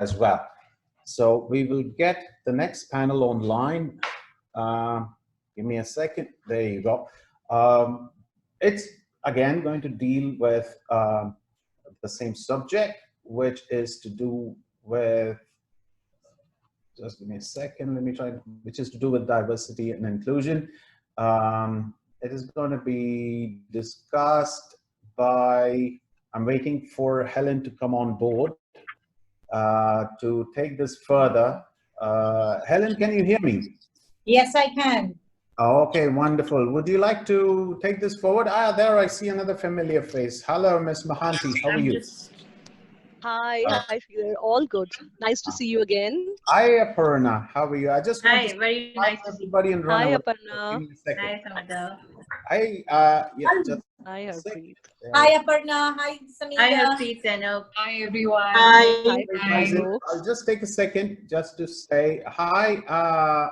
as well. So we will get the next panel online. Give me a second. There you go. It's again going to deal with the same subject, which is to do with, just give me a second, let me try, which is to do with diversity and inclusion. It is going to be discussed by, I'm waiting for Helen to come on board to take this further. Helen, can you hear me? Yes, I can. Okay, wonderful. Would you like to take this forward? Ah, there I see another familiar face. Hello, Ms. Mahanti. How are you? Hi, hi, Peter. All good. Nice to see you again. Hi, Aparna. How are you? I just want to very nice to see everybody and run Hi, away. Aparna. Give me a second. Hi, Samita. Yeah, just Hi, Harpreet. Hi, Aparna. Hi, Samita. Hi, Harpreet. Hi, everyone. Hi, Hi. Hello. I'll just take a second just to say hi,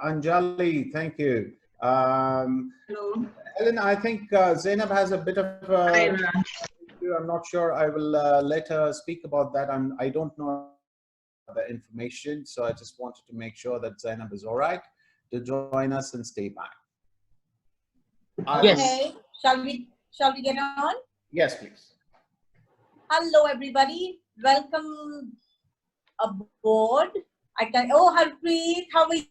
Anjali. Thank you. Hello. Helen, I think Zainab has a bit of Hi, everyone. I'm not sure. I will let her speak about that. I don't know the information, so I just wanted to make sure that Zainab is all right to join us and stay back. Yes. Okay, shall we get on? Yes, please. Hello, everybody. Welcome aboard. Oh, Harpreet, how are you?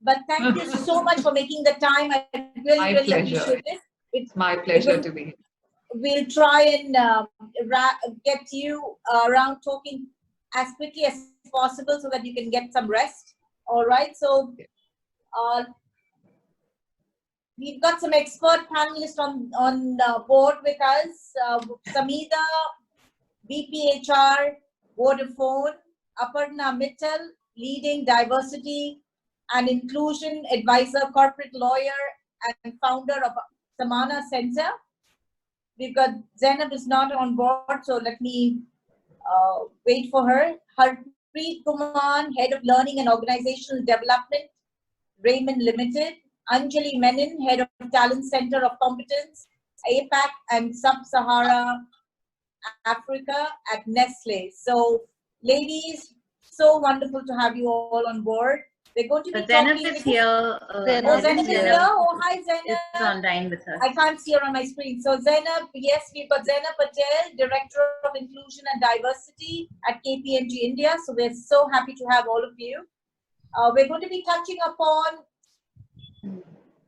But thank you so much for making the time. I really appreciate it. It's my pleasure to be here. We'll try and get you around talking as quickly as possible so that you can get some rest. All right. So we've got some expert panelists on board with us. Samita, BPHR, Vodafone, Aparna Mittal, leading diversity and inclusion advisor, corporate lawyer, and founder of Samana Center. We've got Zainab is not on board, so let me wait for her. Harpreet Kumar, Head of Learning and Organizational Development, Raymond Limited. Anjali Menon, Head of Talent Center of Competence, APAC and Sub-Sahara Africa at Nestle. So, ladies, so wonderful to have you all on board. We're going to be Zainab talking is here. Zainab is here. Oh, hi, Zainab. It's online with us. I can't see her on my screen. So, Zainab, yes, we've got Zainab Patel, Director of Inclusion and Diversity at KPMG India. So, we're so happy to have all of you. We're going to be touching upon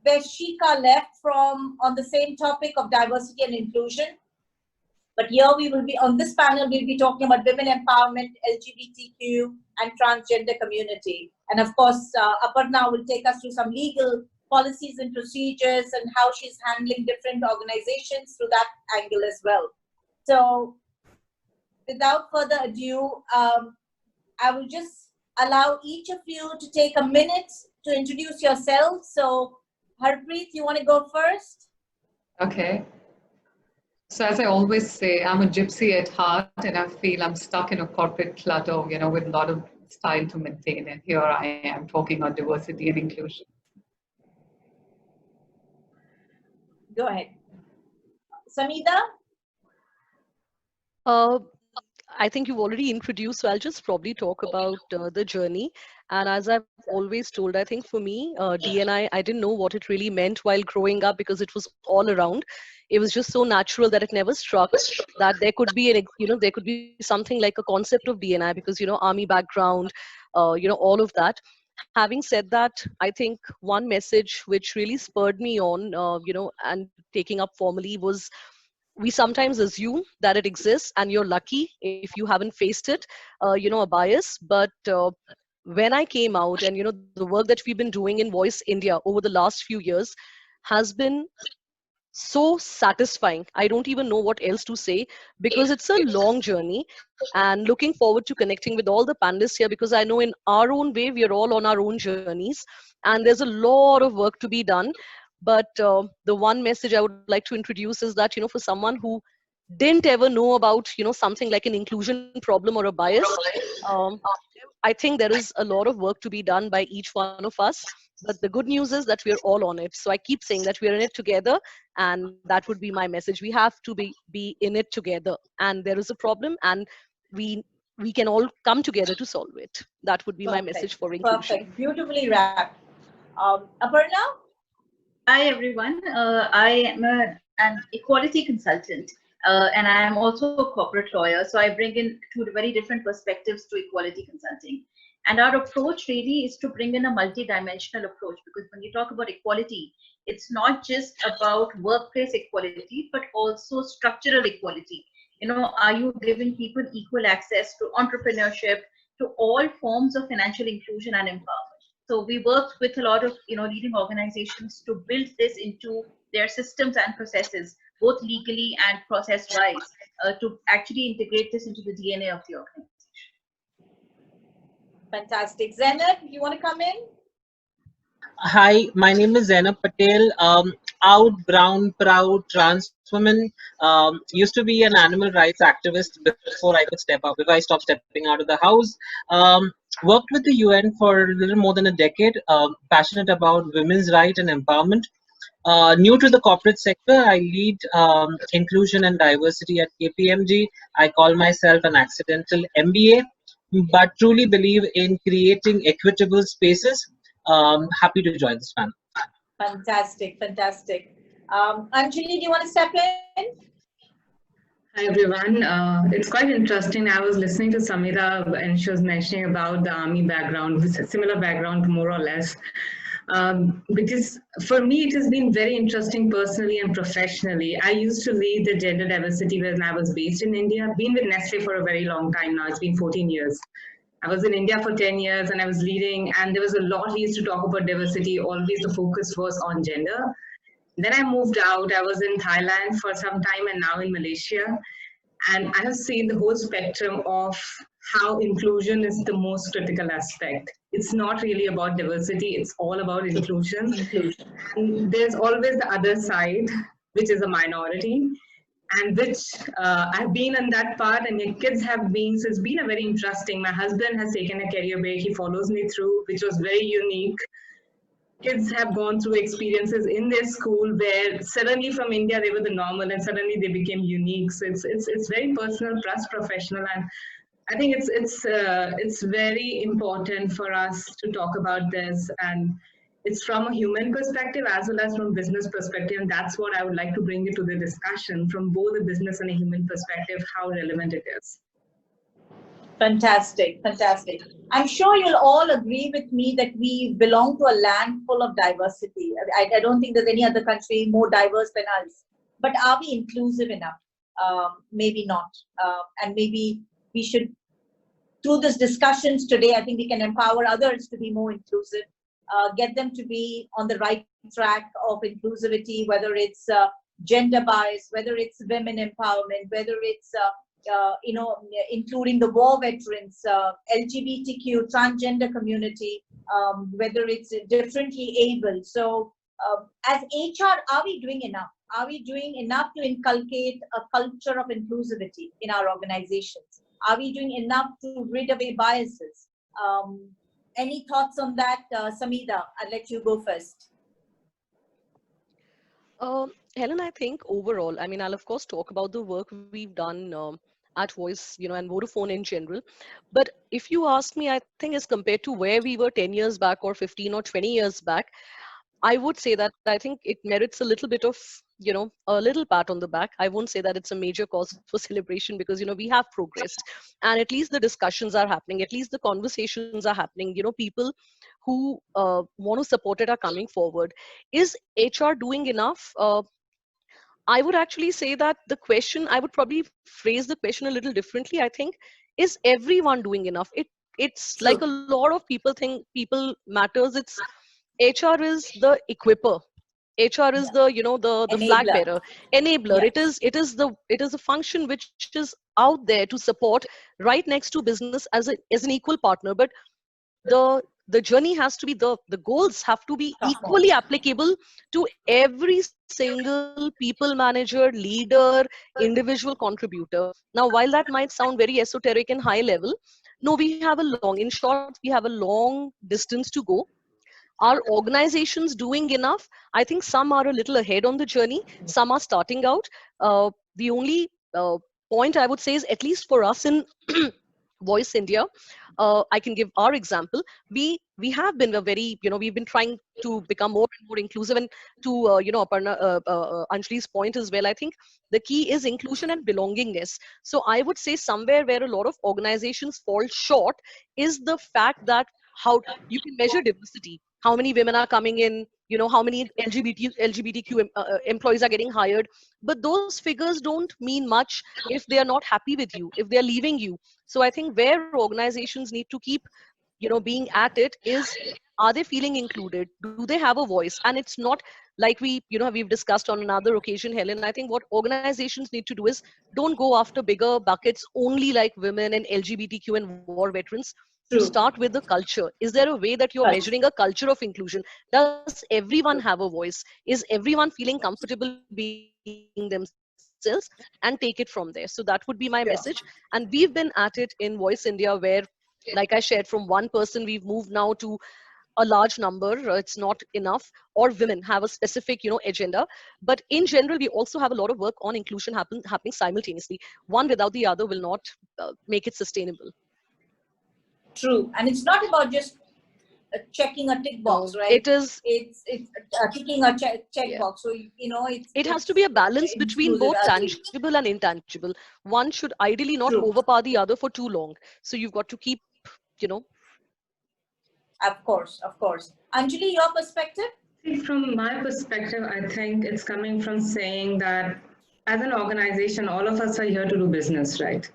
where Shika left from on the same topic of diversity and inclusion. But here we will be, on this panel, we'll be talking about women empowerment, LGBTQ and transgender community. And of course, Aparna will take us through some legal policies and procedures and how she's handling different organizations through that angle as well. So without further ado, I will just allow each of you to take a minute to introduce yourselves. So Harpreet, you want to go first? Okay. So as I always say, I'm a gypsy at heart, and I feel I'm stuck in a corporate clutter, with a lot of style to maintain. And here I am talking on diversity and inclusion. Go ahead. Samita? I think you've already introduced, so I'll just probably talk about the journey. And as I've always told, I think for me, D&I didn't know what it really meant while growing up because it was all around. It was just so natural that it never struck that there could be there could be something like a concept of D&I because, army background, all of that. Having said that, I think one message which really spurred me on, and taking up formally was, we sometimes assume that it exists and you're lucky if you haven't faced it, a bias. But when I came out and, the work that we've been doing in Voice India over the last few years has been so satisfying. I don't even know what else to say because it's a long journey, and looking forward to connecting with all the panelists here because I know in our own way, we are all on our own journeys and there's a lot of work to be done. But the one message I would like to introduce is that, for someone who didn't ever know about, something like an inclusion problem or a bias, I think there is a lot of work to be done by each one of us. But the good news is that we're all on it. So I keep saying that we're in it together, and that would be my message. We have to be in it together, and there is a problem, and we we can all come together to solve it. That would be my message Perfect. for inclusion. Perfect. Beautifully wrapped. Aparna? Hi everyone. I am an equality consultant, and I am also a corporate lawyer. So I bring in two very different perspectives to equality consulting. And our approach really is to bring in a multi-dimensional approach, because when you talk about equality, it's not just about workplace equality, but also structural equality. Are you giving people equal access to entrepreneurship, to all forms of financial inclusion and empowerment? So we work with a lot of leading organizations to build this into their systems and processes, both legally and process-wise, to actually integrate this into the DNA of the organization. Fantastic. Zainab, you want to come in? Hi, my name is Zainab Patel. Out, brown, proud, trans woman. Used to be an animal rights activist before I could step up. If I stopped stepping out of the house, worked with the UN for a little more than a decade. Passionate about women's right and empowerment. New to the corporate sector, I lead inclusion and diversity at KPMG. I call myself an accidental MBA, but truly believe in creating equitable spaces. Happy to join this panel. Fantastic. Fantastic. Anjali, do you want to step in? Hi everyone. It's quite interesting. I was listening to Samira and she was mentioning about the army background, similar background more or less. Because for me, it has been very interesting personally and professionally. I used to lead the gender diversity when I was based in India. I've been with Nestle for a very long time now. It's been 14 years. I was in India for 10 years and I was leading, and there was a lot we used to talk about diversity. Always the focus was on gender. Then I moved out. I was in Thailand for some time and now in Malaysia. And I have seen the whole spectrum of how inclusion is the most critical aspect. It's not really about diversity, it's all about inclusion. And there's always the other side, which is a minority, and which I've been on that part, and my kids have been, so it's been a very interesting. My husband has taken a career break, he follows me through, which was very unique. Kids have gone through experiences in their school where suddenly from India they were the normal and suddenly they became unique. So it's very personal plus professional, and I think it's very important for us to talk about this, and it's from a human perspective as well as from business perspective, and that's what I would like to bring into the discussion from both a business and a human perspective, how relevant it is. Fantastic, fantastic. I'm sure you'll all agree with me that we belong to a land full of diversity. I don't think there's any other country more diverse than us. But are we inclusive enough? Maybe not. And maybe we should, through these discussions today, I think we can empower others to be more inclusive, get them to be on the right track of inclusivity, whether it's gender bias, whether it's women empowerment, whether it's including the war veterans, LGBTQ, transgender community, whether it's differently able. So as HR, are we doing enough? Are we doing enough to inculcate a culture of inclusivity in our organizations? Are we doing enough to rid away biases? Any thoughts on that, Samida? I'll let you go first. Helen, I think overall, I mean, I'll of course talk about the work we've done at Voice, and Vodafone in general. But if you ask me, I think as compared to where we were 10 years back or 15 or 20 years back, I would say that I think it merits a little bit of, a little pat on the back. I won't say that it's a major cause for celebration because, we have progressed, and at least the discussions are happening, at least the conversations are happening. People who want to support it are coming forward. Is HR doing enough? I would actually say that the question, I would probably phrase the question a little differently. I think, is everyone doing enough? It's True. like a lot of people think people matters. It's HR is the equiper. HR is the the flag Enabler. bearer, enabler. Yes. It is a function which is out there to support right next to business as an equal partner. But the journey has to be the goals have to be equally applicable to every single people manager, leader, individual contributor. Now, while that might sound very esoteric and high level, no, we have a long, in short, we have a long distance to go. Are organizations doing enough? I think some are a little ahead on the journey, some are starting out. The only point I would say is, at least for us in Voice India, I can give our example. We have been a very, we've been trying to become more and more inclusive. And to Aparna, Anjali's point as well, I think the key is inclusion and belongingness. So I would say somewhere where a lot of organizations fall short is the fact that how you can measure diversity, how many women are coming in, how many LGBTQ employees are getting hired, but those figures don't mean much if they are not happy with you, if they are leaving you. So I think where organizations need to keep being at it is, are they feeling included, do they have a voice? And it's not like we've discussed on another occasion, Helen. I think what organizations need to do is, don't go after bigger buckets only like women and LGBTQ and war veterans. To True. start with the culture, is there a way that you're Right. measuring a culture of inclusion? Does everyone have a voice? Is everyone feeling comfortable being themselves? And take it from there. So that would be my message. And we've been at it in Voice India, where, like I shared, from one person we've moved now to a large number. It's not enough. Or women have a specific agenda. But in general, we also have a lot of work on inclusion happening simultaneously. One without the other will not make it sustainable. True. And it's not about just checking a tick box, No, right? it is. It's ticking a check Yeah. box. So It has to be a balance between inclusive. both Agree. tangible and intangible. One should ideally not True. overpower the other for too long. So you've got to keep, you know. Of course, of course. Anjali, your perspective? See, from my perspective, I think it's coming from saying that as an organization, all of us are here to do business, right?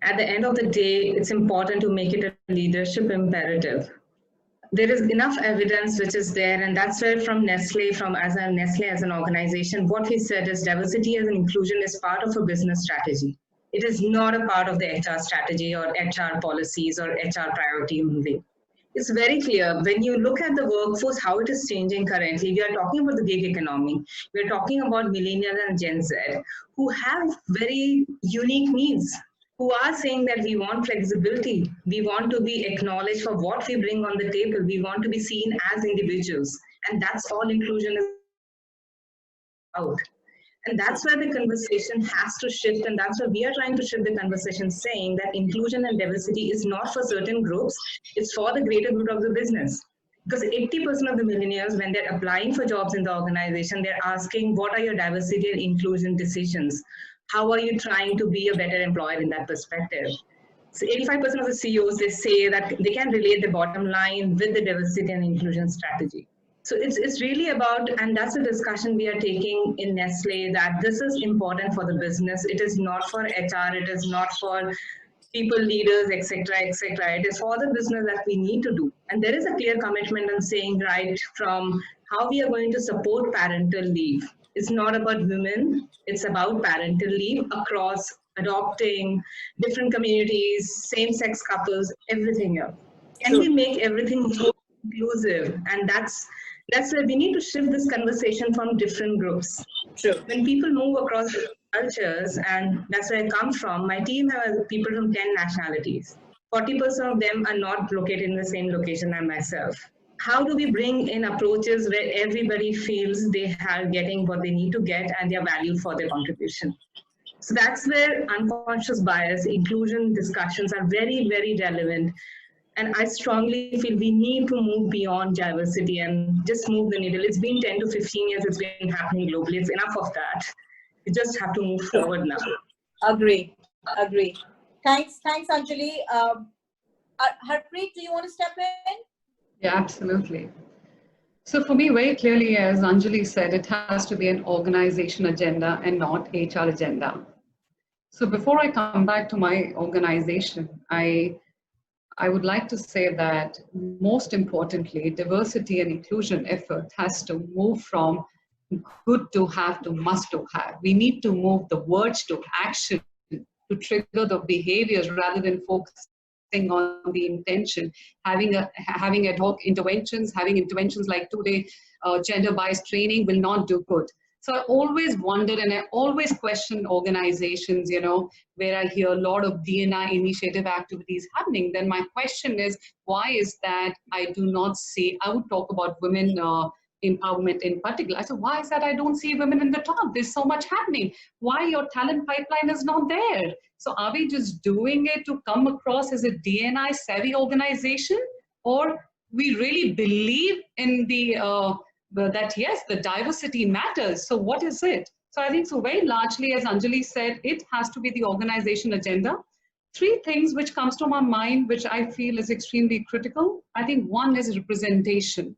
At the end of the day, it's important to make it a leadership imperative. There is enough evidence which is there, and that's where from Nestle, as an organization, what we said is diversity and inclusion is part of a business strategy. It is not a part of the HR strategy or HR policies or HR priority only. It's very clear when you look at the workforce, how it is changing currently. We are talking about the gig economy. We're talking about millennials and Gen Z who have very unique needs, who are saying that we want flexibility. We want to be acknowledged for what we bring on the table. We want to be seen as individuals. And that's all inclusion is about. And that's where the conversation has to shift. And that's where we are trying to shift the conversation, saying that inclusion and diversity is not for certain groups, it's for the greater good of the business. Because 80% of the millennials, when they're applying for jobs in the organization, they're asking, what are your diversity and inclusion decisions? How are you trying to be a better employer in that perspective? So 85% of the CEOs, they say that they can relate the bottom line with the diversity and inclusion strategy. So it's really about, and that's a discussion we are taking in Nestle, that this is important for the business. It is not for HR, it is not for people, leaders, etc., etc. It is for the business that we need to do. And there is a clear commitment on saying right from how we are going to support parental leave. It's not about women, it's about parental leave across adopting, different communities, same-sex couples, everything else. Can we make everything more inclusive? And that's where we need to shift this conversation from different groups. True. When people move across cultures, and that's where I come from, my team has people from 10 nationalities. 40% of them are not located in the same location as myself. How do we bring in approaches where everybody feels they are getting what they need to get and they are valued for their contribution? So that's where unconscious bias, inclusion discussions are very, very relevant. And I strongly feel we need to move beyond diversity and just move the needle. It's been 10 to 15 years it's been happening globally. It's enough of that. We just have to move forward now. Agree. Thanks, Anjali. Harpreet, do you want to step in? Yeah, absolutely. So for me, very clearly, as Anjali said, it has to be an organization agenda and not HR agenda. So before I come back to my organization, I would like to say that most importantly, diversity and inclusion effort has to move from good to have to must to have. We need to move the words to action to trigger the behaviors rather than focusing on the intention. Having ad hoc interventions, having interventions like 2-day gender bias training will not do good. So I always wondered and I always question organizations, where I hear a lot of D&I initiative activities happening. Then my question is, why is that I do not see, I would talk about women empowerment in particular. I said, why is that I don't see women in the top? There's so much happening. Why your talent pipeline is not there? So are we just doing it to come across as a D&I savvy organization? Or we really believe in that yes, the diversity matters. So what is it? So I think so very largely, as Anjali said, it has to be the organization agenda. Three things which comes to my mind, which I feel is extremely critical. I think one is representation.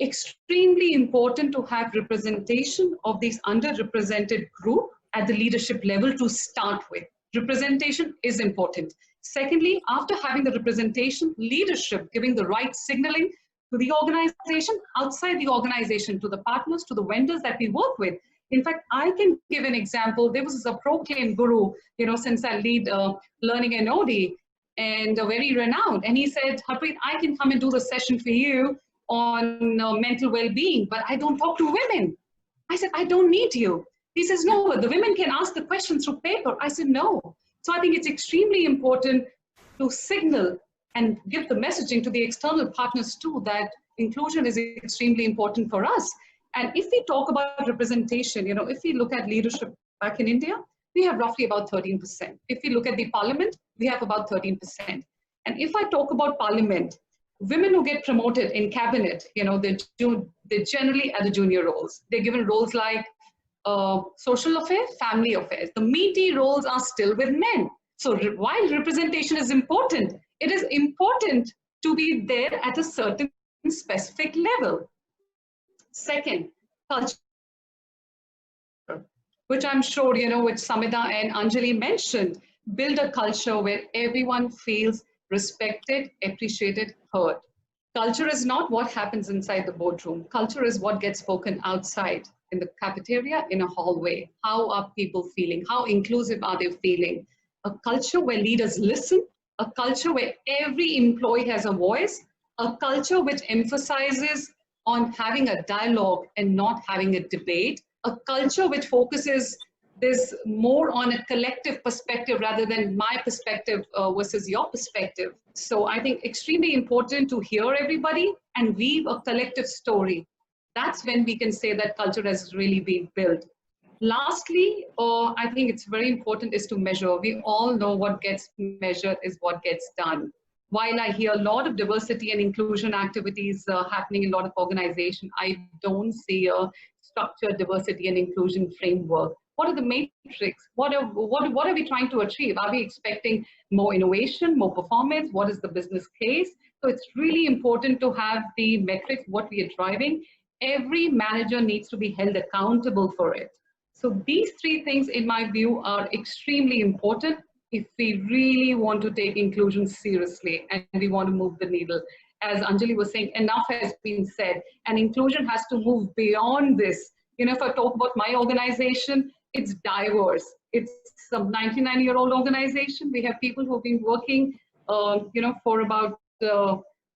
Extremely important to have representation of these underrepresented group at the leadership level to start with. Representation is important. Secondly, after having the representation, leadership, giving the right signaling to the organization, outside the organization, to the partners, to the vendors that we work with. In fact, I can give an example. There was a proclaimed guru, since I lead learning in OD, and very renowned. And he said, Harpreet, I can come and do the session for you on mental well-being, but I don't talk to women. I said, I don't need you. He says, no, the women can ask the questions through paper. I said, no. So I think it's extremely important to signal and give the messaging to the external partners too, that inclusion is extremely important for us. And if we talk about representation, if we look at leadership back in India, we have roughly about 13%. If we look at the parliament, we have about 13%. And if I talk about parliament, women who get promoted in cabinet, they're generally at the junior roles. They're given roles like social affairs, family affairs. The meaty roles are still with men. So while representation is important, it is important to be there at a certain specific level. Second, culture, which I'm sure, which Samita and Anjali mentioned, build a culture where everyone feels respected, appreciated, heard. Culture is not what happens inside the boardroom. Culture is what gets spoken outside, in the cafeteria, in a hallway. How are people feeling? How inclusive are they feeling? A culture where leaders listen, a culture where every employee has a voice, a culture which emphasizes on having a dialogue and not having a debate, a culture which focuses this more on a collective perspective rather than my perspective versus your perspective. So I think extremely important to hear everybody and weave a collective story. That's when we can say that culture has really been built. Lastly, I think it's very important is to measure. We all know what gets measured is what gets done. While I hear a lot of diversity and inclusion activities happening in a lot of organizations, I don't see a structured diversity and inclusion framework. What are the matrix? What are we trying to achieve? Are we expecting more innovation, more performance? What is the business case? So it's really important to have the metrics, what we are driving. Every manager needs to be held accountable for it. So these three things, in my view, are extremely important if we really want to take inclusion seriously and we want to move the needle. As Anjali was saying, enough has been said, and inclusion has to move beyond this. If I talk about my organization, it's diverse. It's a 99-year-old organization. We have people who've been working, for about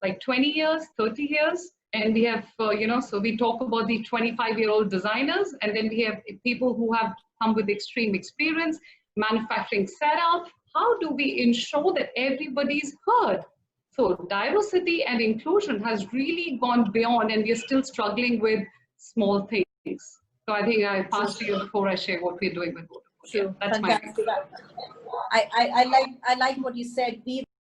like 20 years, 30 years. And we have, so we talk about the 25-year-old designers, and then we have people who have come with extreme experience, manufacturing setup. How do we ensure that everybody's heard? So diversity and inclusion has really gone beyond, and we're still struggling with small things. So I think I pass to you before I share what we're doing with both. True. That's fantastic. I like what you said. Be